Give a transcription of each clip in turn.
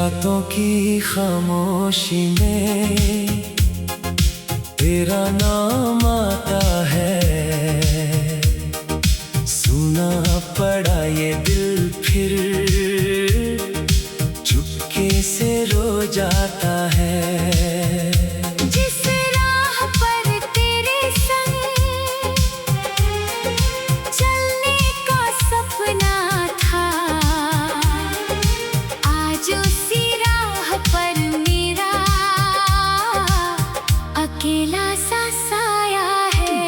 रातों की खामोशी में तेरा नाम आता है। सुना पड़ा ये दिल फिर चुपके से रो जाता है। जिस राह पर तेरे संग चलने का सपना था, आज उसी राह पर मेरा अकेला सा साया है।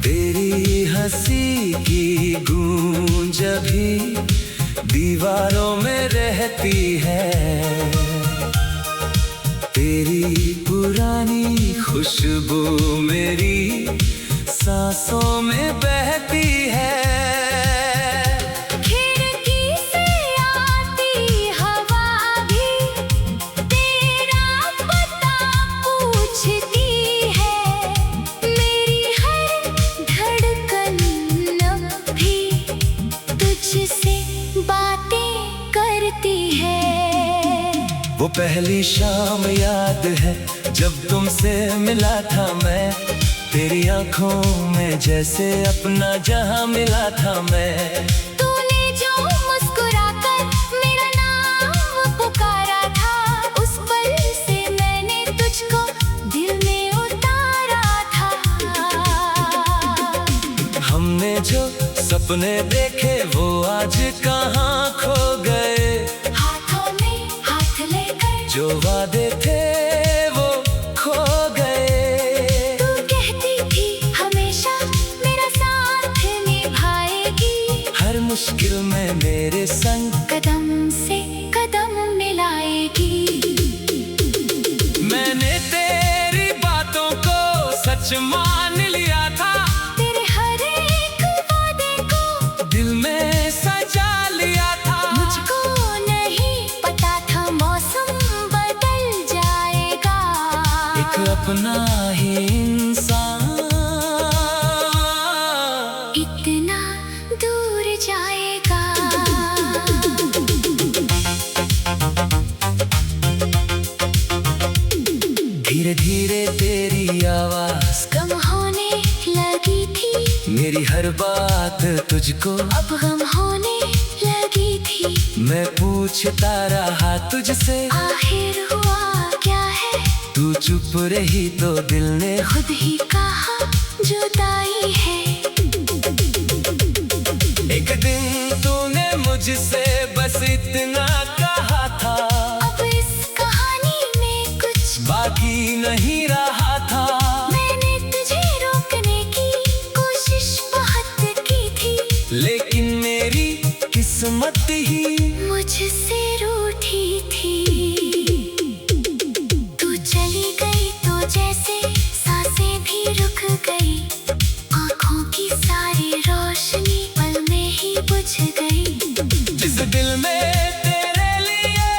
तेरी हंसी की गूंज भी दीवारों में रहती है। तेरी पुरानी खुशबू मेरी सांसों में बहती है। खिड़की से आती हवा भी तेरा पता पूछती है। मेरी हर धड़कन भी तुझसे बातें करती है। वो पहली शाम याद है जब तुमसे मिला था मैं। तेरी आंखों में जैसे अपना जहां मिला था मैं। तूने जो मुस्कुराकर मेरा नाम पुकारा था, उस पल से मैंने तुझको दिल में उतारा था। हमने जो सपने देखे वो आज कहाँ खो गए। हाथों में हाथ लेकर जो वादे थे वो खो गए। तू कहती थी हमेशा मेरा साथ निभाएगी। हर मुश्किल में मेरे संग कदम से कदम मिलाएगी। मैंने तेरी बातों को सच मान लिया था। तेरे हर एक वादे को दिल में सजा लिया था। मुझको नहीं पता था मौसम बदल जाएगा। एक अपना ही इंसान इतना दूर जाएगा। धीरे धीरे तेरी आवाज कम होने लगी थी, मेरी हर बात तुझको अब गम होने लगी थी। मैं पूछता रहा तुझसे आखिर हुआ क्या है? तू चुप रही तो दिल ने खुद ही कहा जुदाई है। एक दिन तूने मुझसे बस इतना कहा था। अब इस कहानी में कुछ बाकी नहीं रहा था। मैंने तुझे रोकने की कोशिश बहुत की थी, लेकिन मेरी किस्मत ही मुझसे रूठी थी। तू चली गई तो जैसे सांसें भी रुक गई। आँखों की सारी रोशनी पल में ही बुझ गई। जिस दिल में तेरे लिए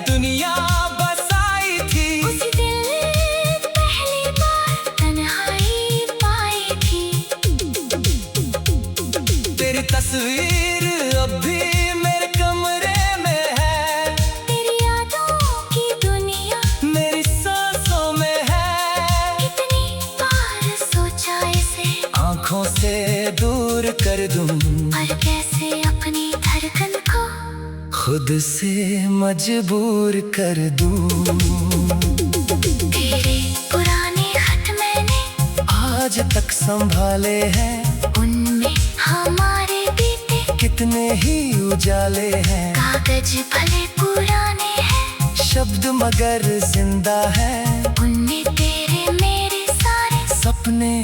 दुनिया बसाई थी, उसी दिल ने पहली बार तन्हाई पाई थी। तेरी तस्वीर अब भी मेरे कमरे में है। तेरी यादों की दुनिया मेरी सांसों में है। कितनी बार सोचा इसे, आंखों से दूर कर दूं, पर कैसे अपनी धड़कन को खुद से मजबूर कर दूं। तेरे पुराने खत मैंने आज तक संभाले हैं, उनमें हमारे बीते कितने ही उजाले हैं। कागज भले पुराने हैं, शब्द मगर जिंदा है। उनमें तेरे मेरे सारे सपने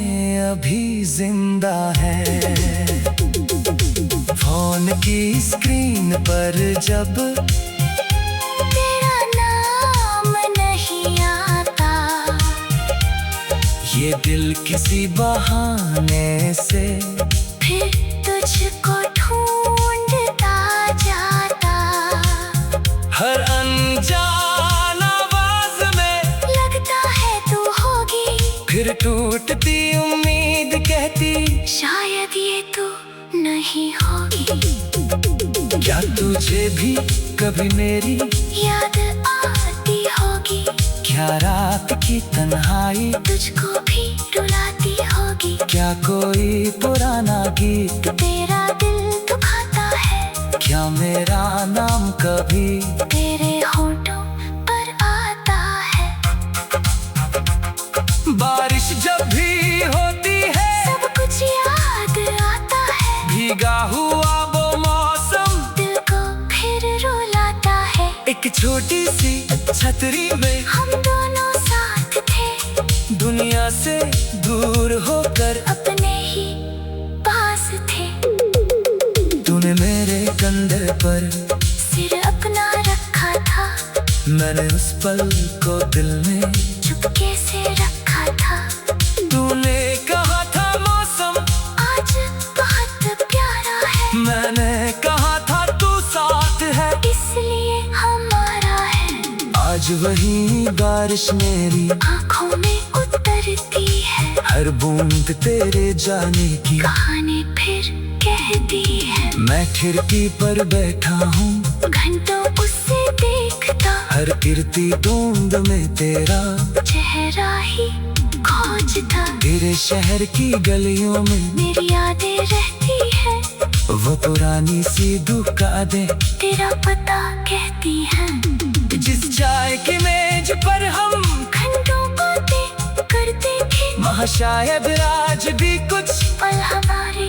अभी जिंदा है। फोन की स्क्रीन पर जब तेरा नाम नहीं आता, ये दिल किसी बहाने से फिर तुझको ढूंढता जाता। हर अनजान आवाज में लगता है तू होगी, फिर टूटती उम्मीद कहती शायद ये तू नहीं होगी। क्या तुझे भी कभी मेरी याद आती होगी। क्या रात की तन्हाई तुझको भी रुलाती होगी। क्या कोई पुराना गीत तेरा दिल दुखाता है। क्या मेरा नाम कभी तेरे होठों पर आता है। बारिश जब भी होती है सब कुछ याद आता है। भीगा हुआ वो मौसम दिल को फिर रुलाता है। एक छोटी सी छतरी में हम दोनों साथ थे। दुनिया से दूर होकर अपने ही पास थे। तूने मेरे कंधे पर सिर अपना रखा था। मैंने उस पल को दिल में चुपके से रखा था। तूने कहा था मौसम आज बहुत प्यारा है। मैंने कहा था तू साथ है इसलिए हमारा है। आज वही बारिश मेरी आँखों में उतरती है। हर बूंद तेरे जाने की कहानी फिर कहती है। मैं खिड़की पर बैठा हूँ घंटों उससे देखता। हर गिरती बूंद में तेरा चेहरा ही खोजता। तेरे शहर की गलियों में मेरी यादें रहती है। वो पुरानी सी दुकानें तेरा पता कहती है। जिस चाय की मेज पर हम घंटों बातें करते थे। वहाँ शायद आज भी कुछ पल हमारे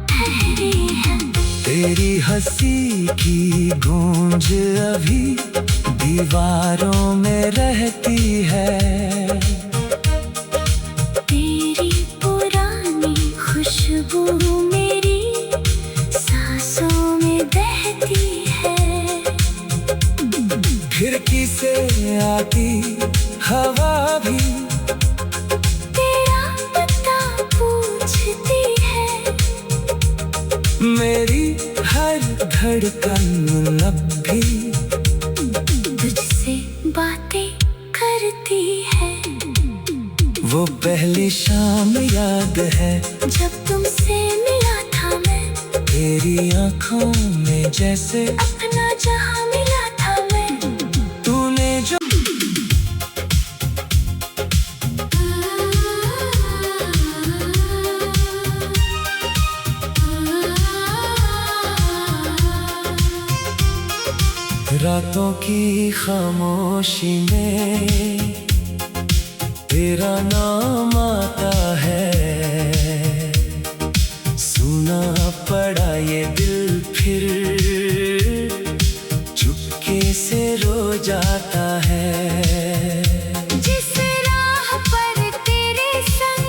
ठहरे हैं। तेरी हंसी की गूंज अभी दीवारों में रहती है। तेरी पुरानी खुशबू मेरी सांसों में बहती है। खिड़की से आती हवा भी तेरा पता पूछती है। मेरी हर धड़कन अब भी तुझसे बातें करती है। वो पहली शाम याद है जब तुमसे मिला था मैं। तेरी आंखों में जैसे अपना जहां मिला था मैं। तूने जो रातों की खामोशी में तेरा नाम आता है। सुना पड़ा ये दिल फिर चुपके से रो जाता है। जिस राह पर तेरे संग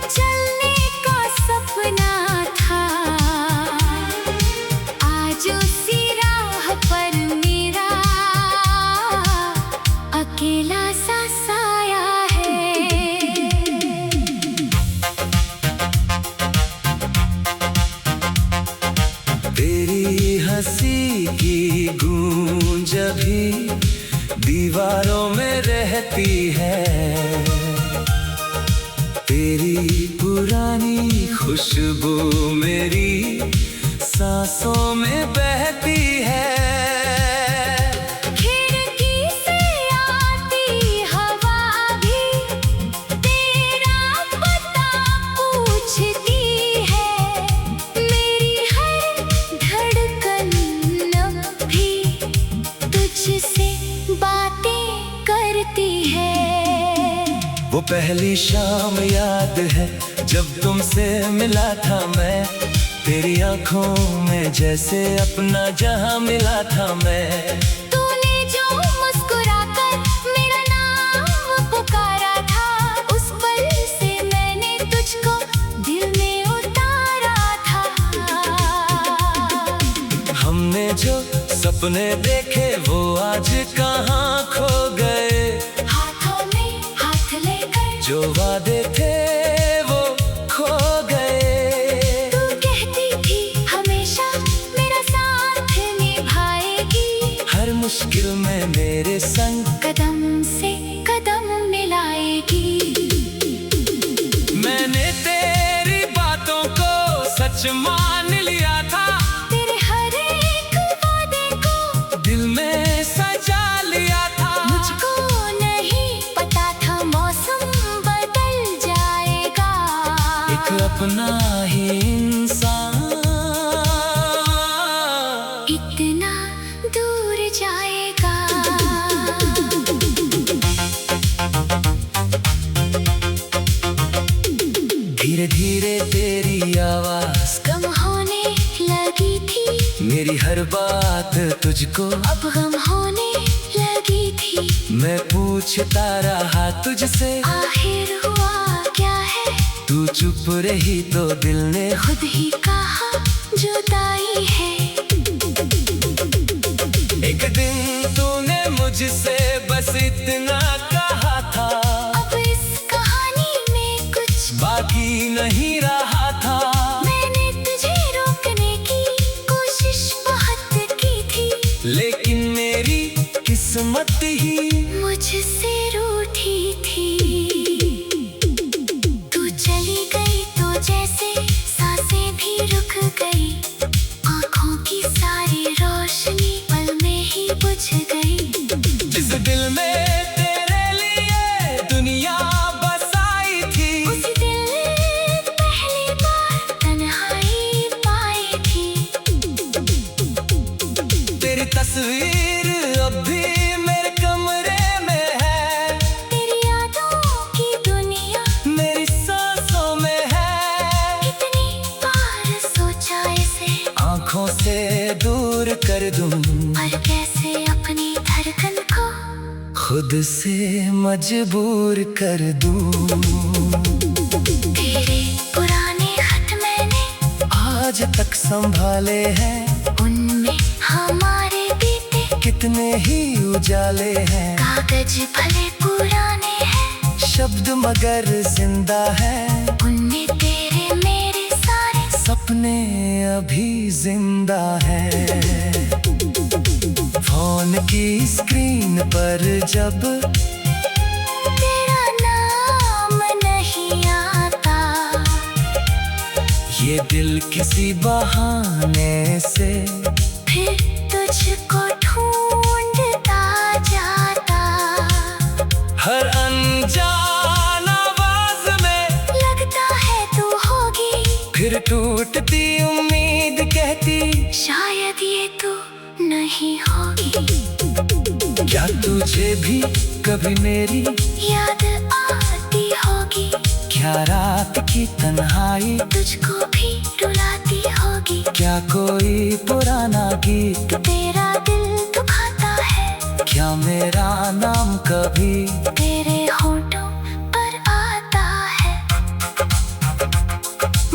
चलने का सपना था। आज उसी राह पर मेरा अकेला सा साया है। तेरी हंसी की गूंज भी दीवारों में रहती है। तेरी पुरानी खुशबू मेरी सांसों में बहती है। खिड़की से आती हवा भी तेरा पता पूछती है। मेरी हर धड़कन अब भी तुझसे बातें करती है। वो पहली शाम याद है जब तुमसे मिला था मैं। तेरी आंखों में जैसे अपना जहां मिला था मैं। तूने जो मुस्कुराकर मेरा नाम पुकारा था। उस पल से मैंने तुझको दिल में उतारा था। हमने जो सपने देखे वो आज कहाँ खो गए। हाथों में हाथ लेकर जो वादे थे वो खो गए। तू कहती थी हमेशा मेरा साथ निभाएगी। हर मुश्किल में मेरे संग कदम से कदम मिलाएगी। मैंने तेरी बात सच मान लिया था, तेरे हर एक वादे को दिल में सजा लिया था। मुझको नहीं पता था मौसम बदल जाएगा। एक अपना ही इंसान इतना दूर जाएगा। धीरे धीरे तेरी आवाज कम होने लगी थी, मेरी हर बात तुझको अब गम होने लगी थी। मैं पूछता रहा तुझसे, आखिर हुआ क्या है? तू चुप रही तो दिल ने खुद ही कहा जुदाई है। एक दिन तूने मुझसे बस इतना कहा था, अब इस कहानी में कुछ बाकी नहीं रहा था। मैंने तुझे रोकने की कोशिश बहुत की थी, लेकिन मेरी किस्मत ही मुझसे रूठी थी। तू चली गई तो जैसे सांसें भी रुक गई, आँखों की सारी रोशनी पल में ही बुझ गई। जिस दिल में तेरे लिए दुनिया बसाई थी, उसी दिल ने पहली बार तन्हाई पाई थी। तेरी तस्वीर अब भी मेरे कमरे में है, तेरी यादों की दुनिया मेरी सांसों में है। कितनी बार सोचा इसे, आँखों से दूर कर दूं, पर कैसे अपनी धड़कन को खुद से मजबूर कर दूं। तेरे पुराने खत मैंने आज तक संभाले हैं, उनमें हमारे बीते कितने ही उजाले हैं। कागज भले पुराने हैं, शब्द मगर जिंदा है, उनमें तेरे मेरे सारे सपने अभी जिंदा है। फोन की स्क्रीन पर जब तेरा नाम नहीं आता, ये दिल किसी बहाने से फिर तुझको ढूंढता जाता। हर अनजान आवाज में लगता है तू होगी, फिर टूटती उम्मीद कहती, शायद ये तू नहीं होगी। क्या तुझे भी कभी मेरी याद आती होगी, क्या रात की तन्हाई तुझको भी रुलाती होगी। क्या कोई पुराना गीत तेरा दिल दुखाता है, क्या मेरा नाम कभी तेरे होठों पर आता है।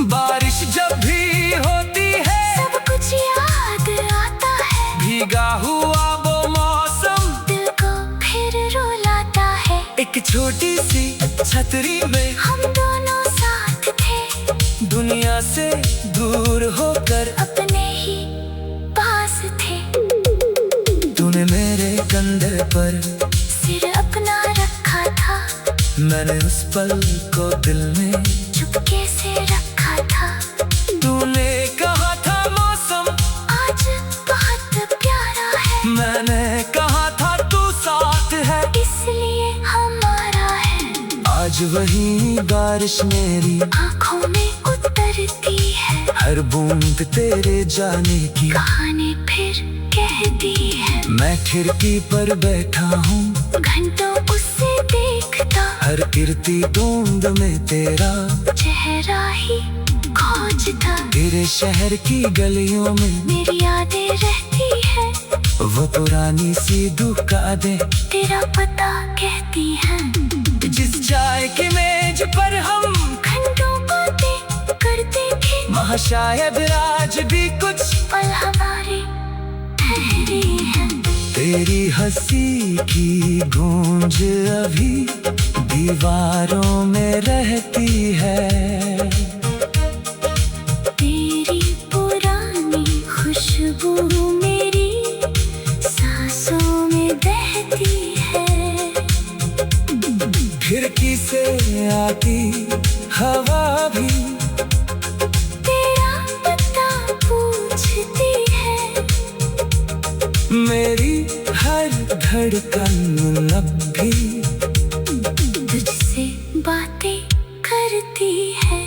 बारिश जब भी होती है, सब कुछ याद आता है, भीगा हुआ वो मौसम दिल को फिर रुलाता है। एक छोटी सी छतरी में हम दोनों साथ थे, दुनिया से दूर होकर अपने ही पास थे। तूने मेरे कंधे पर सिर अपना रखा था, मैंने उस पल को दिल में चुपके से रखा था। तूने कहा था मौसम आज बहुत प्यारा है, मैंने कहा था तू साथ है, इसलिए हमारा है। आज वही बारिश मेरी आँखों में उतरती है, हर बूंद तेरे जाने की कहानी फिर कहती है। मैं खिड़की पर बैठा हूँ, घंटों उससे देखता, हर गिरती बूंद में तेरा चेहरा ही खोजता। तेरे शहर की गलियों में मेरी यादें रहती है, वो पुरानी सी दुकानें तेरा पता कहती है। जिस चाय की मेज पर हम घंटों बातें करते थे, वहाँ शायद आज भी कुछ पल हमारे ठहरे हैं। तेरी हंसी की गूंज अभी दीवारों में रहती है, तेरी पुरानी खुशबू मेरी सांसों में बहती है। खिड़की से आती हवा भी तेरा मेरी हर धड़कन अब भी तुझसे बातें करती है।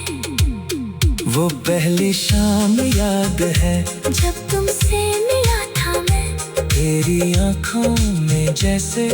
वो पहली शाम याद है जब तुमसे मिला था मैं, तेरी आंखों में जैसे